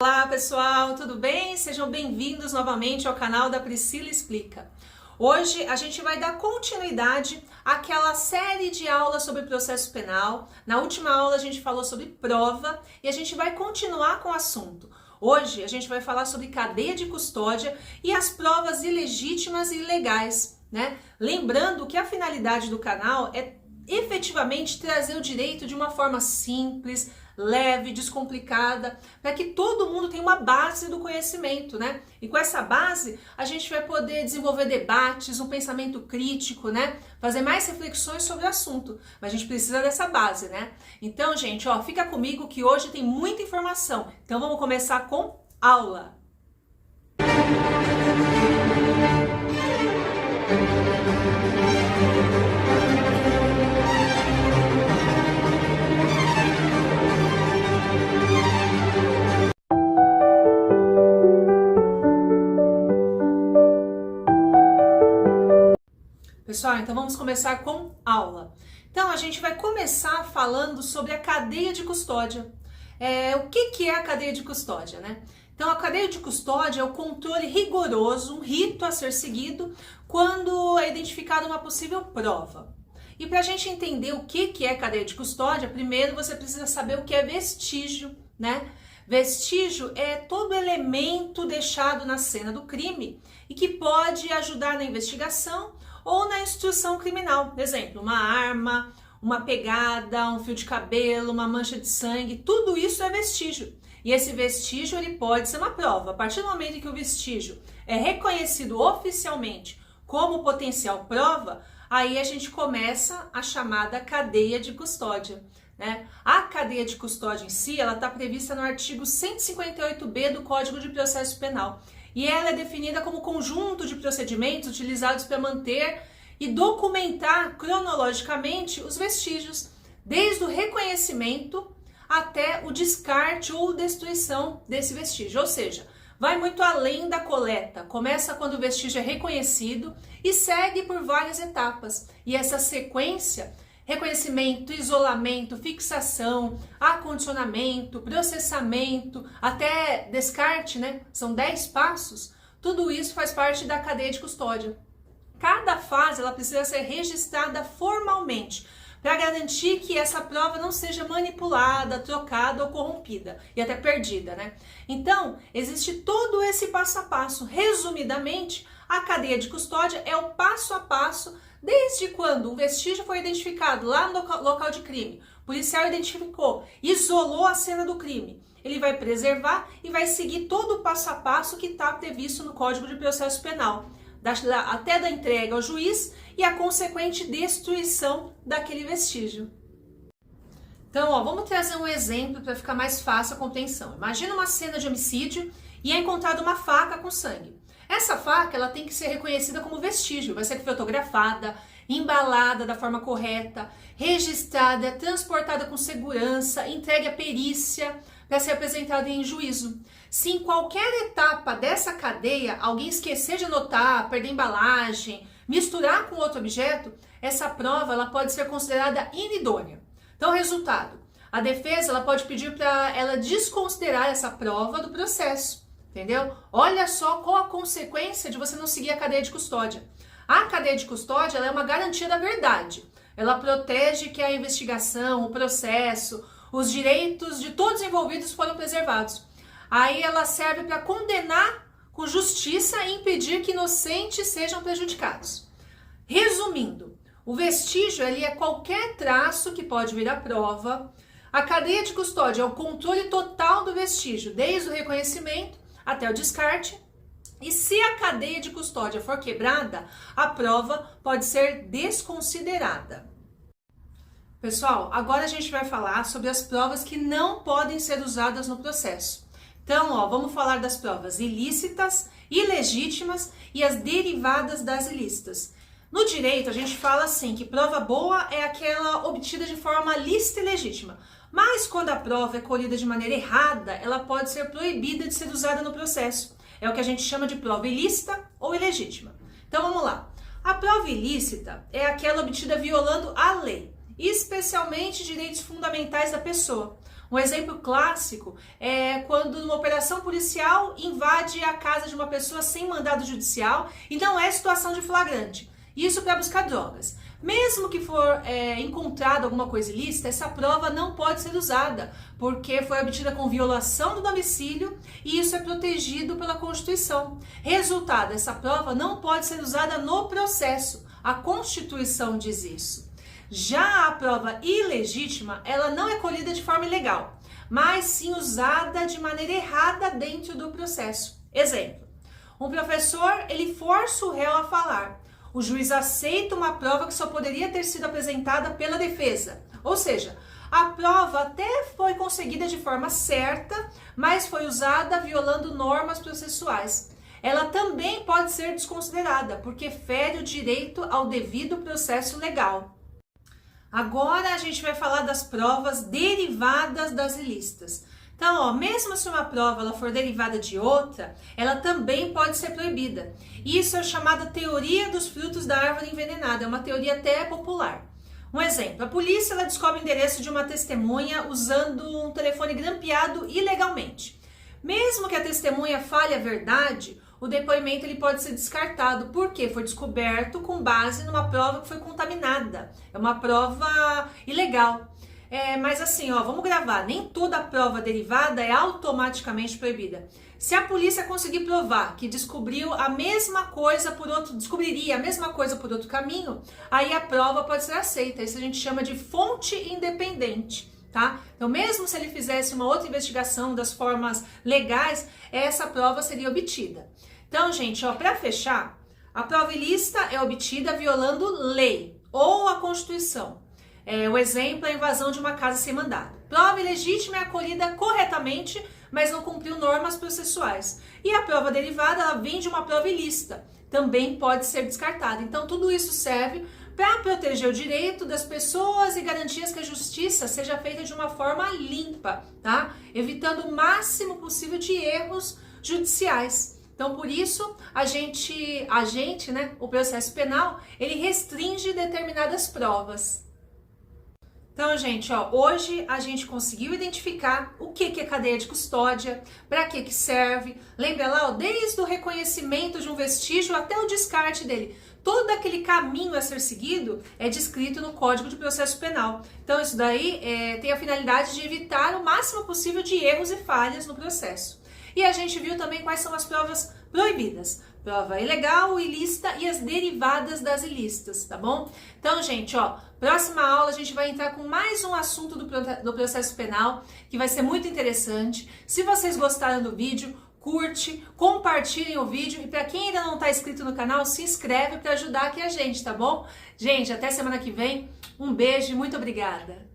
Olá pessoal, tudo bem? Sejam bem-vindos novamente ao canal da Priscila Explica. Hoje a gente vai dar continuidade àquela série de aulas sobre processo penal. Na última aula a gente falou sobre prova e a gente vai continuar com o assunto. Hoje a gente vai falar sobre cadeia de custódia e as provas ilegítimas e ilegais, né? Lembrando que a finalidade do canal é efetivamente trazer o direito de uma forma simples, leve, descomplicada, para que todo mundo tenha uma base do conhecimento, né? E com essa base, a gente vai poder desenvolver debates, um pensamento crítico, né? Fazer mais reflexões sobre o assunto. Mas a gente precisa dessa base, né? Então, gente, ó, fica comigo que hoje tem muita informação. Então, vamos começar com aula. Pessoal, então vamos começar com aula. Então a gente vai começar falando sobre a cadeia de custódia. O que é a cadeia de custódia, né? Então a cadeia de custódia é o controle rigoroso, um rito a ser seguido quando é identificada uma possível prova. E para a gente entender o que é cadeia de custódia, primeiro você precisa saber o que é vestígio, né? Vestígio é todo elemento deixado na cena do crime e que pode ajudar na investigação ou na instrução criminal. Exemplo, uma arma, uma pegada, um fio de cabelo, uma mancha de sangue, tudo isso é vestígio. E esse vestígio ele pode ser uma prova. A partir do momento em que o vestígio é reconhecido oficialmente como potencial prova, aí a gente começa a chamada cadeia de custódia, né? A cadeia de custódia em si, ela está prevista no artigo 158b do Código de Processo Penal. E ela é definida como conjunto de procedimentos utilizados para manter e documentar cronologicamente os vestígios, desde o reconhecimento até o descarte ou destruição desse vestígio. Ou seja, vai muito além da coleta. Começa quando o vestígio é reconhecido e segue por várias etapas. E essa sequência, reconhecimento, isolamento, fixação, acondicionamento, processamento, até descarte, né? São 10 passos. Tudo isso faz parte da cadeia de custódia. Cada fase ela precisa ser registrada formalmente para garantir que essa prova não seja manipulada, trocada ou corrompida e até perdida, né? Então, existe todo esse passo a passo. Resumidamente, a cadeia de custódia é o passo a passo desde quando o vestígio foi identificado lá no local de crime, o policial identificou, isolou a cena do crime, ele vai preservar e vai seguir todo o passo a passo que está previsto no Código de Processo Penal, até da entrega ao juiz e a consequente destruição daquele vestígio. Então, ó, vamos trazer um exemplo para ficar mais fácil a compreensão. Imagina uma cena de homicídio e é encontrada uma faca com sangue. Essa faca ela tem que ser reconhecida como vestígio, vai ser fotografada, embalada da forma correta, registrada, transportada com segurança, entregue à perícia para ser apresentada em juízo. Se em qualquer etapa dessa cadeia alguém esquecer de anotar, perder a embalagem, misturar com outro objeto, essa prova ela pode ser considerada inidônea. Então, resultado, a defesa ela pode pedir para ela desconsiderar essa prova do processo. Entendeu? Olha só qual a consequência de você não seguir a cadeia de custódia. A cadeia de custódia ela é uma garantia da verdade. Ela protege que a investigação, o processo, os direitos de todos os envolvidos foram preservados. Aí ela serve para condenar com justiça e impedir que inocentes sejam prejudicados. Resumindo, o vestígio ali é qualquer traço que pode vir à prova. A cadeia de custódia é o controle total do vestígio, desde o reconhecimento até o descarte, e se a cadeia de custódia for quebrada, a prova pode ser desconsiderada. Pessoal, agora a gente vai falar sobre as provas que não podem ser usadas no processo. Então, ó, vamos falar das provas ilícitas, ilegítimas e as derivadas das ilícitas. No direito, a gente fala assim, que prova boa é aquela obtida de forma lícita e legítima. Mas quando a prova é colhida de maneira errada, ela pode ser proibida de ser usada no processo. É o que a gente chama de prova ilícita ou ilegítima. Então vamos lá. A prova ilícita é aquela obtida violando a lei, especialmente direitos fundamentais da pessoa. Um exemplo clássico é quando uma operação policial invade a casa de uma pessoa sem mandado judicial e não é situação de flagrante. Isso para buscar drogas. Mesmo que for encontrado alguma coisa ilícita, essa prova não pode ser usada, porque foi obtida com violação do domicílio e isso é protegido pela Constituição. Resultado, essa prova não pode ser usada no processo. A Constituição diz isso. Já a prova ilegítima, ela não é colhida de forma ilegal, mas sim usada de maneira errada dentro do processo. Exemplo, um professor, ele força o réu a falar. O juiz aceita uma prova que só poderia ter sido apresentada pela defesa. Ou seja, a prova até foi conseguida de forma certa, mas foi usada violando normas processuais. Ela também pode ser desconsiderada, porque fere o direito ao devido processo legal. Agora a gente vai falar das provas derivadas das ilícitas. Então, ó, mesmo se uma prova ela for derivada de outra, ela também pode ser proibida. Isso é chamada teoria dos frutos da árvore envenenada, é uma teoria até popular. Um exemplo, a polícia ela descobre o endereço de uma testemunha usando um telefone grampeado ilegalmente. Mesmo que a testemunha fale a verdade, o depoimento ele pode ser descartado, porque foi descoberto com base numa prova que foi contaminada. É uma prova ilegal. Mas assim, ó, vamos gravar, nem toda prova derivada é automaticamente proibida. Se a polícia conseguir provar que descobriria a mesma coisa por outro caminho, aí a prova pode ser aceita. Isso a gente chama de fonte independente. Tá? Então, mesmo se ele fizesse uma outra investigação das formas legais, essa prova seria obtida. Então, gente, ó, para fechar, a prova ilícita é obtida violando lei ou a Constituição. O exemplo é a invasão de uma casa sem mandado. Prova ilegítima é acolhida corretamente, mas não cumpriu normas processuais. E a prova derivada, ela vem de uma prova ilícita, também pode ser descartada. Então, tudo isso serve para proteger o direito das pessoas e garantias que a justiça seja feita de uma forma limpa, tá? Evitando o máximo possível de erros judiciais. Então, por isso, o processo penal, ele restringe determinadas provas. Então, gente, ó, hoje a gente conseguiu identificar o que é cadeia de custódia, para que serve. Lembra lá, ó, desde o reconhecimento de um vestígio até o descarte dele. Todo aquele caminho a ser seguido é descrito no Código de Processo Penal. Então, isso daí tem a finalidade de evitar o máximo possível de erros e falhas no processo. E a gente viu também quais são as provas proibidas. Prova ilegal, ilícita e as derivadas das ilícitas, tá bom? Então, gente, ó, próxima aula a gente vai entrar com mais um assunto do processo penal, que vai ser muito interessante. Se vocês gostaram do vídeo, curte, compartilhem o vídeo e para quem ainda não está inscrito no canal, se inscreve para ajudar aqui a gente, tá bom? Gente, até semana que vem. Um beijo e muito obrigada!